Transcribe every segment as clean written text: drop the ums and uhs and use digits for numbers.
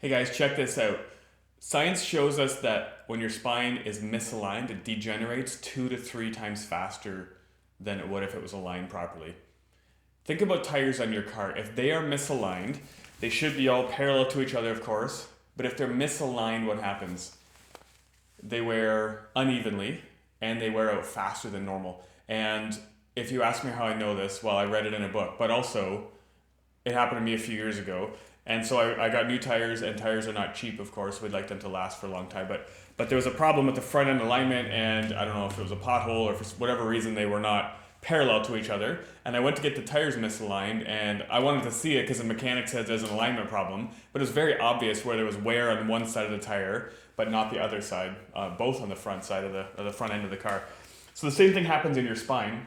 Hey guys, check this out. Science shows us that when your spine is misaligned, it degenerates 2 to 3 times faster than it would if it was aligned properly. Think about tires on your car. If they are misaligned, they should be all parallel to each other, of course, but if they're misaligned, what happens? They wear unevenly and they wear out faster than normal. And if you ask me how I know this, well, I read it in a book, but also it happened to me a few years ago. And so I got new tires, and tires are not cheap, of course. We'd like them to last for a long time. But there was a problem with the front end alignment, and I don't know if it was a pothole or for whatever reason they were not parallel to each other. And I went to get the tires misaligned, and I wanted to see it because the mechanic says there's an alignment problem. But it was very obvious where there was wear on one side of the tire, but not the other side, both on the front side of the front end of the car. So the same thing happens in your spine.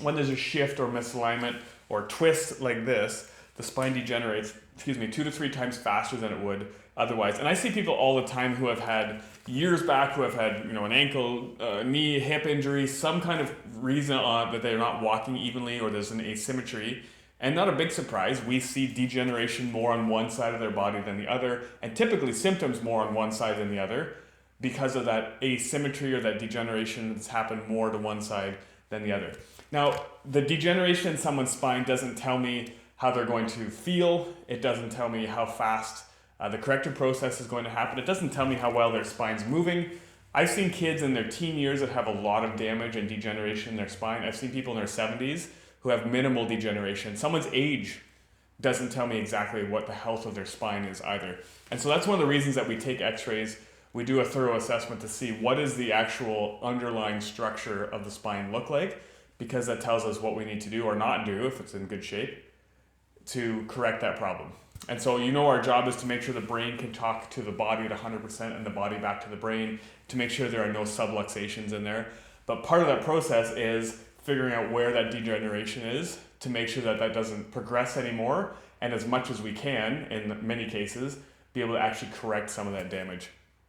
When there's a shift or misalignment or twist like this, the spine degenerates, 2 to 3 times faster than it would otherwise. And I see people all the time who have had years back who have had, an ankle, knee, hip injury, some kind of reason that they're not walking evenly or there's an asymmetry. And not a big surprise, we see degeneration more on one side of their body than the other, and typically symptoms more on one side than the other because of that asymmetry or that degeneration that's happened more to one side than the other. Now, the degeneration in someone's spine doesn't tell me how they're going to feel. It doesn't tell me how fast the corrective process is going to happen. It doesn't tell me how well their spine's moving. I've seen kids in their teen years that have a lot of damage and degeneration in their spine. I've seen people in their 70s who have minimal degeneration. Someone's age doesn't tell me exactly what the health of their spine is either. And so that's one of the reasons that we take x-rays. We do a thorough assessment to see what is the actual underlying structure of the spine look like, because that tells us what we need to do or not do if it's in good shape to correct that problem. And so our job is to make sure the brain can talk to the body at 100% and the body back to the brain to make sure there are no subluxations in there. But part of that process is figuring out where that degeneration is to make sure that that doesn't progress anymore, and as much as we can, in many cases, be able to actually correct some of that damage.